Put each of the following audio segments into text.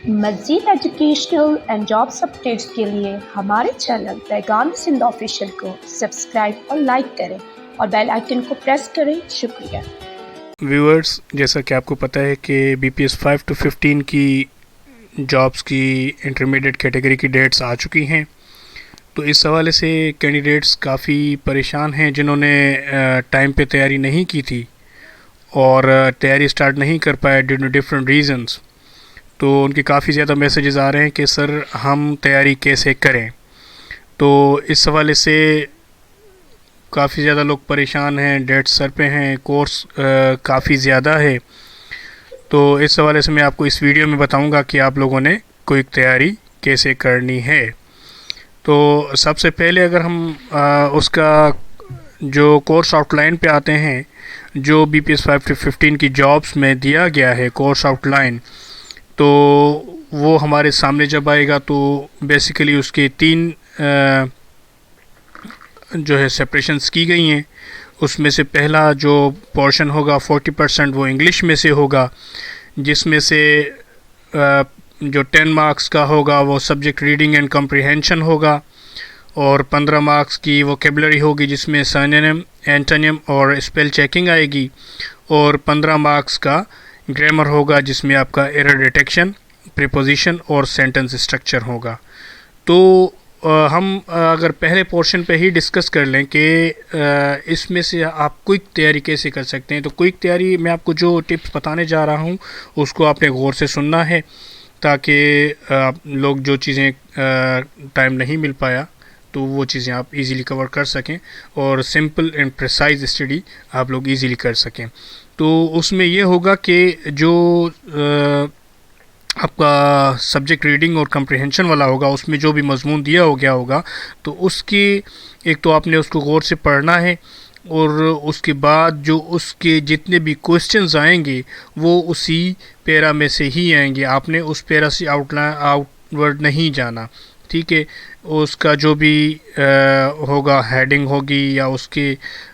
मज़ीद educational and jobs updates के लिए हमारे चैनल पैगाम सिंध ऑफिशियल को सब्सक्राइब और लाइक करें और बेल आइकन को प्रेस करें। शुक्रिया व्यूअर्स, जैसा कि आपको पता है कि BPS 5 to 15 की जॉब्स की इंटरमीडिएट कैटेगरी की डेट्स आ चुकी हैं। तो इस हवाले से कैंडिडेट्स काफ़ी परेशान हैं जिन्होंने टाइम पे तैयारी नहीं की थी और तैयारी स्टार्ट नहीं कर पाए ड्यू टू डिफरेंट रीज़न्स। तो उनके काफ़ी ज़्यादा मैसेजेस आ रहे हैं कि सर हम तैयारी कैसे करें। तो इस हवाले से काफ़ी ज़्यादा लोग परेशान हैं, डेट सर पे हैं, कोर्स काफ़ी ज़्यादा है। तो इस हवाले से मैं आपको इस वीडियो में बताऊंगा कि आप लोगों ने क्विक तैयारी कैसे करनी है। तो सबसे पहले अगर हम उसका जो कोर्स आउटलाइन पे आते हैं, जो BPS 5 to 15 की जॉब्स में दिया गया है कोर्स आउटलाइन, तो वो हमारे सामने जब आएगा तो बेसिकली उसके तीन जो है सेपरेशंस की गई हैं। उसमें से पहला जो पोर्शन होगा 40% वो इंग्लिश में से होगा, जिसमें से जो 10 मार्क्स का होगा वो सब्जेक्ट रीडिंग एंड कम्प्रीहेंशन होगा, और 15 मार्क्स की वोकेबलरी होगी जिसमें सिनोनिम, एंटोनिम और स्पेल चेकिंग आएगी, और 15 मार्क्स का ग्रामर होगा जिसमें आपका एरर डिटेक्शन, प्रीपोजिशन और सेंटेंस स्ट्रक्चर होगा। तो हम अगर पहले पोर्शन पे ही डिस्कस कर लें कि इसमें से आप क्विक तैयारी कैसे कर सकते हैं। तो क्विक तैयारी मैं आपको जो टिप्स बताने जा रहा हूँ उसको आपने गौर से सुनना है, ताकि आप लोग जो चीज़ें टाइम नहीं मिल पाया तो वो चीज़ें आप इजीली कवर कर सकें और सिंपल एंड प्रिसाइज स्टडी आप लोग इजीली कर सकें। तो उसमें ये होगा कि जो आपका सब्जेक्ट रीडिंग और कम्प्रीहेंशन वाला होगा उसमें जो भी मजमून दिया हो गया होगा, तो उसकी एक तो आपने उसको गौर से पढ़ना है, और उसके बाद जो उसके जितने भी क्वेश्चंस आएंगे वो उसी पैरा में से ही आएंगे। आपने उस पैरा से आउटवर्ड नहीं जाना, ठीक है। उसका जो भी होगा, हेडिंग होगी या उसके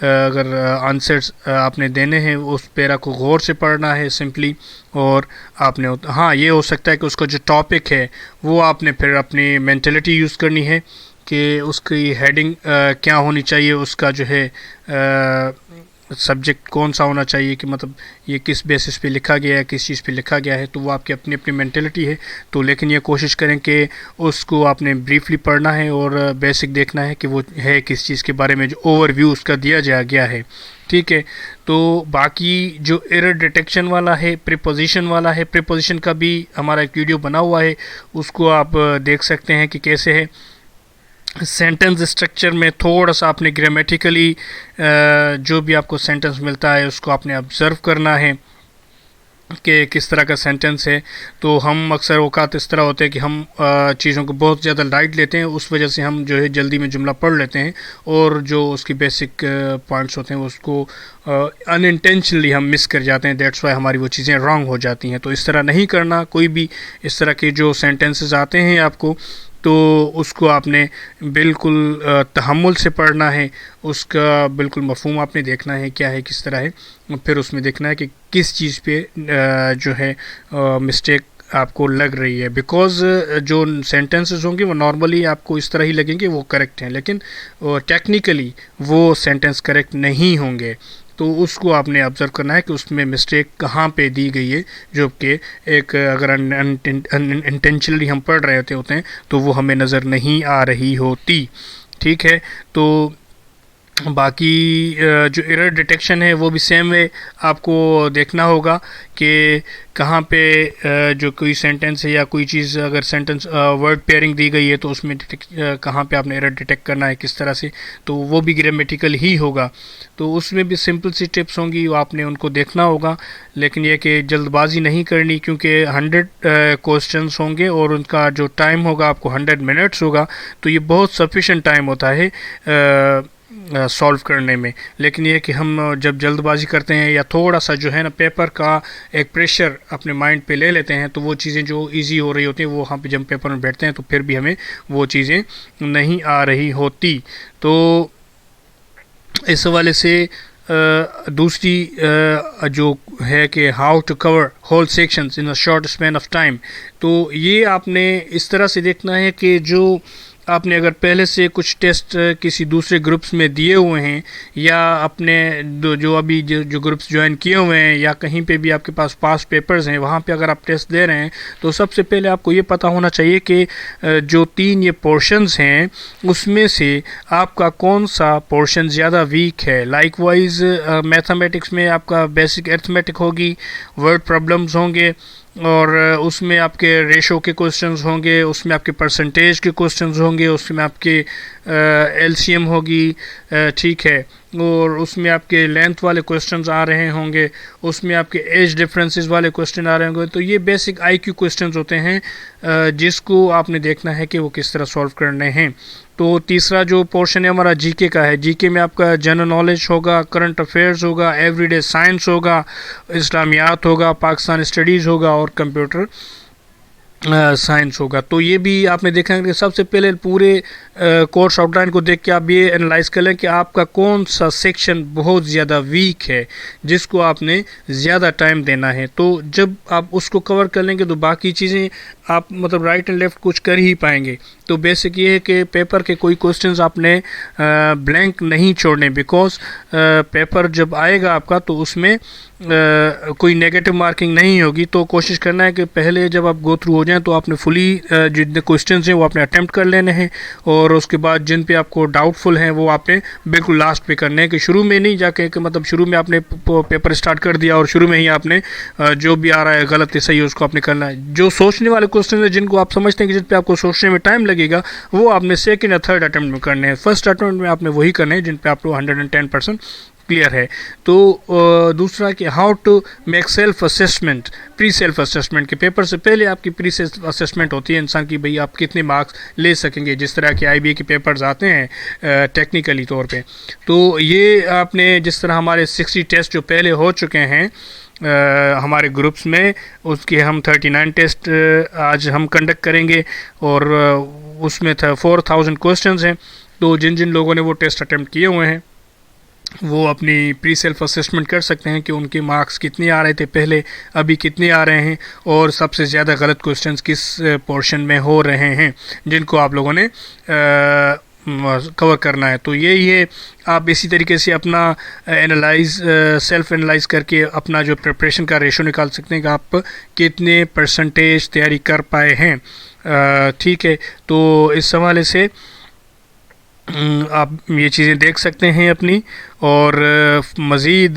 अगर आंसर्स आपने देने हैं उस पैरा को गौर से पढ़ना है सिंपली। और आपने हाँ, ये हो सकता है कि उसका जो टॉपिक है वो आपने फिर अपनी मेंटलिटी यूज़ करनी है कि उसकी हेडिंग क्या होनी चाहिए, उसका जो है सब्जेक्ट कौन सा होना चाहिए, कि मतलब ये किस बेसिस पे लिखा गया है, किस चीज़ पे लिखा गया है। तो वो आपकी अपनी अपनी मेंटलिटी है। तो लेकिन ये कोशिश करें कि उसको आपने ब्रीफली पढ़ना है और बेसिक देखना है कि वो है किस चीज़ के बारे में, जो ओवरव्यू उसका दिया जा गया है, ठीक है। तो बाकी जो एरर डिटेक्शन वाला है, प्रीपोजिशन वाला है, प्रीपोजिशन का भी हमारा एक वीडियो बना हुआ है, उसको आप देख सकते हैं कि कैसे है। सेंटेंस स्ट्रक्चर में थोड़ा सा आपने ग्रामेटिकली जो भी आपको सेंटेंस मिलता है उसको आपने ऑब्ज़र्व करना है कि किस तरह का सेंटेंस है। तो हम अक्सर औकात इस तरह होते हैं कि हम चीज़ों को बहुत ज़्यादा लाइट लेते हैं, उस वजह से हम जो है जल्दी में जुमला पढ़ लेते हैं और जो उसकी बेसिक पॉइंट्स होते हैं उसको अनइंटेंशनली हम मिस कर जाते हैं। दैट्स वाई हमारी वो चीज़ें रॉन्ग हो जाती हैं। तो इस तरह नहीं करना। कोई भी इस तरह के जो सेंटेंसेस आते हैं आपको, तो उसको आपने बिल्कुल तहम्मुल से पढ़ना है, उसका बिल्कुल मफ़हूम आपने देखना है क्या है, किस तरह है, फिर उसमें देखना है कि किस चीज़ पे जो है मिस्टेक आपको लग रही है। बिकॉज़ जो सेंटेंसेस होंगे वो नॉर्मली आपको इस तरह ही लगेंगे वो करेक्ट हैं, लेकिन टेक्निकली वो सेंटेंस करेक्ट नहीं होंगे। तो उसको आपने ऑब्ज़र्व करना है कि उसमें मिस्टेक कहाँ पे दी गई है, जो कि एक अगर इंटेंशनली हम पढ़ रहे होते हैं तो वो हमें नज़र नहीं आ रही होती, ठीक है। तो बाकी जो एरर डिटेक्शन है वो भी सेम वे आपको देखना होगा कि कहाँ पे जो कोई सेंटेंस है या कोई चीज़, अगर सेंटेंस वर्ड पेयरिंग दी गई है तो उसमें कहाँ पे आपने एरर डिटेक्ट करना है, किस तरह से, तो वो भी ग्रामेटिकल ही होगा। तो उसमें भी सिंपल सी टिप्स होंगी, वो आपने उनको देखना होगा। लेकिन ये कि जल्दबाजी नहीं करनी, क्योंकि 100 क्वेश्चंस होंगे और उनका जो टाइम होगा आपको 100 मिनट्स होगा, तो ये बहुत सफिशेंट टाइम होता है सॉल्व करने में। लेकिन ये कि हम जब जल्दबाजी करते हैं या थोड़ा सा जो है ना पेपर का एक प्रेशर अपने माइंड पे ले लेते हैं, तो वो चीज़ें जो इजी हो रही होती हैं वो हम पे जब पेपर में बैठते हैं तो फिर भी हमें वो चीज़ें नहीं आ रही होती। तो इस हवाले से दूसरी जो है कि how to cover whole sections in a short span of time, तो ये आपने इस तरह से देखना है कि जो आपने अगर पहले से कुछ टेस्ट किसी दूसरे ग्रुप्स में दिए हुए हैं या अपने जो अभी जो ग्रुप्स ज्वाइन किए हुए हैं या कहीं पे भी आपके पास पास पेपर्स हैं वहाँ पे अगर आप टेस्ट दे रहे हैं, तो सबसे पहले आपको ये पता होना चाहिए कि जो 3 ये पोर्शंस हैं उसमें से आपका कौन सा पोर्शन ज़्यादा वीक है। लाइकवाइज मैथमेटिक्स में आपका बेसिक अरिथमेटिक होगी, वर्ड प्रॉब्लम्स होंगे और उसमें आपके रेशो के क्वेश्चंस होंगे, उसमें आपके परसेंटेज के क्वेश्चंस होंगे, उसमें आपके एलसीएम होगी, ठीक है, और उसमें आपके लेंथ वाले क्वेश्चंस आ रहे होंगे, उसमें आपके एज डिफरेंसेस वाले क्वेश्चन आ रहे होंगे। तो ये बेसिक आईक्यू क्वेश्चंस होते हैं जिसको आपने देखना है कि वो किस तरह सॉल्व करने हैं। तो तीसरा जो पोर्शन है हमारा जीके का है। जीके में आपका जनरल नॉलेज होगा, करंट अफेयर्स होगा, एवरीडे साइंस होगा, इस्लामियात होगा, पाकिस्तान स्टडीज़ होगा और कंप्यूटर साइंस होगा। तो ये भी आपने देखा है कि सबसे पहले पूरे कोर्स आउटलाइन को देख के आप ये एनालाइज कर लें कि आपका कौन सा सेक्शन बहुत ज़्यादा वीक है जिसको आपने ज़्यादा टाइम देना है। तो जब आप उसको कवर कर लेंगे तो बाकी चीज़ें आप मतलब राइट एंड लेफ़्ट कुछ कर ही पाएंगे। तो बेसिक ये है कि पेपर के कोई क्वेश्चंस आपने ब्लैंक नहीं छोड़ने, बिकॉज पेपर जब आएगा आपका तो उसमें कोई नेगेटिव मार्किंग नहीं होगी। तो कोशिश करना है कि पहले जब आप गो थ्रू हो जाएं तो आपने फुली जितने क्वेश्चंस हैं वो आपने अटेम्प्ट कर लेने हैं और उसके बाद जिन पे आपको डाउटफुल हैं वो आपने बिल्कुल लास्ट पे करने हैं, कि शुरू में नहीं जाके कि मतलब शुरू में आपने पेपर स्टार्ट कर दिया और शुरू में ही आपने जो भी आ रहा है गलत या सही है उसको आपने करना है। जो सोचने वाले क्वेश्चन हैं जिनको आप समझते हैं कि जिन पे आपको सोचने में टाइम लगेगा वो आपने सेकंड या थर्ड अटेम्प्ट में करने हैं। फर्स्ट अटेम्प्ट में आपने वही करने हैं जिन पे आपको 110% क्लियर है। तो दूसरा कि how to make self assessment, pre self assessment के पेपर से पहले आपकी प्री सेल्फ असेसमेंट होती है इंसान की, भाई आप कितने मार्क्स ले सकेंगे। जिस तरह के आईबीए के पेपर्स आते हैं टेक्निकली तौर पे, तो ये आपने जिस तरह हमारे 60 टेस्ट जो पहले हो चुके हैं हमारे ग्रुप्स में, उसके हम 39 टेस्ट आज हम कंडक्ट करेंगे और उसमें 4000 क्वेश्चंस हैं। तो जिन जिन लोगों ने वो टेस्ट अटेम्प्ट किए हुए हैं वो अपनी प्री सेल्फ असेसमेंट कर सकते हैं कि उनके मार्क्स कितने आ रहे थे पहले, अभी कितने आ रहे हैं और सबसे ज़्यादा गलत क्वेश्चंस किस पोर्शन में हो रहे हैं जिनको आप लोगों ने कवर करना है। तो यही है, आप इसी तरीके से अपना सेल्फ एनालाइज करके अपना जो प्रिपरेशन का रेशो निकाल सकते हैं कि आप कितने परसेंटेज तैयारी कर पाए हैं। ठीक है, तो इस हवाले से आप ये चीज़ें देख सकते हैं अपनी। और मज़ीद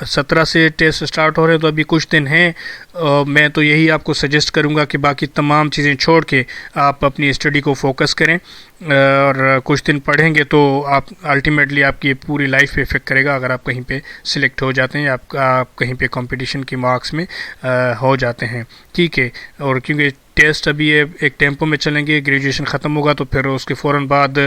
17 से टेस्ट स्टार्ट हो रहे हैं तो अभी कुछ दिन हैं। मैं तो यही आपको सजेस्ट करूंगा कि बाकी तमाम चीज़ें छोड़ के आप अपनी स्टडी को फोकस करें और कुछ दिन पढ़ेंगे तो आप अल्टीमेटली आपकी पूरी लाइफ पे इफेक्ट करेगा अगर आप कहीं पे सिलेक्ट हो जाते हैं या आप कहीं पे कंपटीशन की मार्क्स में हो जाते हैं। ठीक है, और क्योंकि टेस्ट अभी एक टेम्पो में चलेंगे, ग्रेजुएशन ख़त्म होगा तो फिर उसके फ़ौरन बाद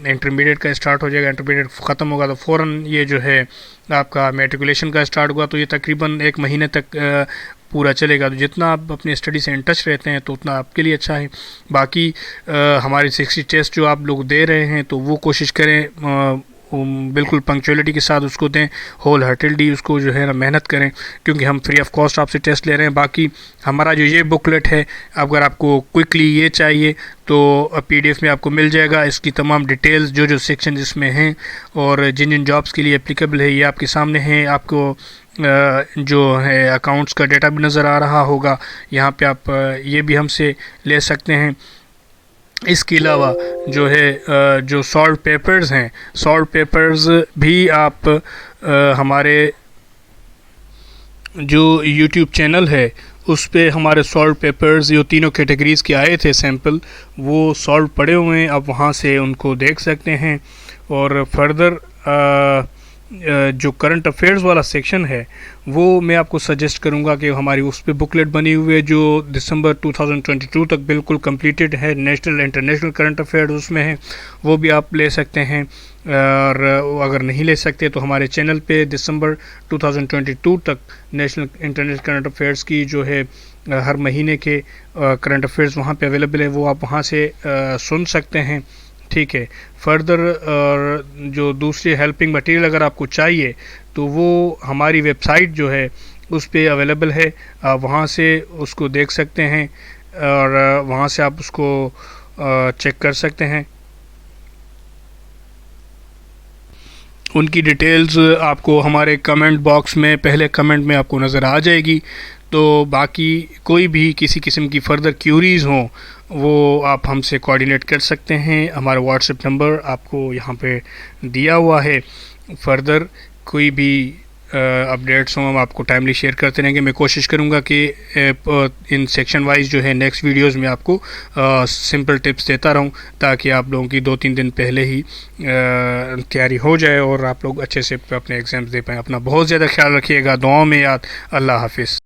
इंटरमीडिएट का स्टार्ट हो जाएगा, इंटरमीडिएट ख़त्म होगा तो फ़ौरन ये जो है आपका मैट्रिकुलेशन का स्टार्ट हुआ, तो ये तकरीबन 1 महीने तक पूरा चलेगा। तो जितना आप अपनी स्टडी से इन टच रहते हैं तो उतना आपके लिए अच्छा है। बाकी हमारे 60 टेस्ट जो आप लोग दे रहे हैं तो वो कोशिश करें बिल्कुल पंक्चुअलिटी के साथ उसको दें, होल हार्टेडली उसको जो है ना मेहनत करें, क्योंकि हम फ्री ऑफ कॉस्ट आपसे टेस्ट ले रहे हैं। बाकी हमारा जो ये बुकलेट है, अगर आपको क्विकली ये चाहिए तो PDF में आपको मिल जाएगा, इसकी तमाम डिटेल्स जो जो सेक्शन इसमें हैं और जिन जिन जॉब्स के लिए एप्लीकेबल है ये आपके सामने हैं। आपको जो है अकाउंट्स का डेटा भी नज़र आ रहा होगा, यहाँ पे आप ये भी हमसे ले सकते हैं। इसके अलावा जो है जो सॉल्व पेपर्स हैं, सॉल्व पेपर्स भी आप हमारे जो YouTube चैनल है उस पे हमारे सॉल्व पेपर्स जो तीनों कैटेगरीज़ के आए थे सैम्पल, वो सॉल्व पड़े हुए हैं, आप वहाँ से उनको देख सकते हैं। और फर्दर जो करंट अफेयर्स वाला सेक्शन है वो मैं आपको सजेस्ट करूंगा कि हमारी उस पर बुकलेट बनी हुई है जो दिसंबर 2022 तक बिल्कुल कंप्लीटेड है। नेशनल इंटरनेशनल करंट अफेयर्स उसमें है, वो भी आप ले सकते हैं। और अगर नहीं ले सकते तो हमारे चैनल पे दिसंबर 2022 तक नेशनल इंटरनेशनल करंट अफेयर्स की जो है हर महीने के करंट अफेयर्स वहाँ पे अवेलेबल है, वो आप वहाँ से सुन सकते हैं। ठीक है। फर्दर जो दूसरी हेल्पिंग मटेरियल अगर आपको चाहिए तो वो हमारी वेबसाइट जो है उस पे अवेलेबल है, आप वहाँ से उसको देख सकते हैं और वहाँ से आप उसको चेक कर सकते हैं। उनकी डिटेल्स आपको हमारे कमेंट बॉक्स में, पहले कमेंट में आपको नज़र आ जाएगी। तो बाकी कोई भी किसी किस्म की फ़र्दर क्यूरीज़ हों वो आप हमसे कोऑर्डिनेट कर सकते हैं। हमारा व्हाट्सएप नंबर आपको यहाँ पे दिया हुआ है। फ़र्दर कोई भी अपडेट्स हों हम आपको टाइमली शेयर करते रहेंगे। मैं कोशिश करूँगा कि इन सेक्शन वाइज जो है नेक्स्ट वीडियोज़ में आपको सिंपल टिप्स देता रहूँ ताकि आप लोगों की 2-3 दिन पहले ही तैयारी हो जाए और आप लोग अच्छे से अपने एग्ज़ाम्स दे पाएँ। अपना बहुत ज़्यादा ख्याल रखिएगा, दुआओं में याद। अल्लाह हाफिज़।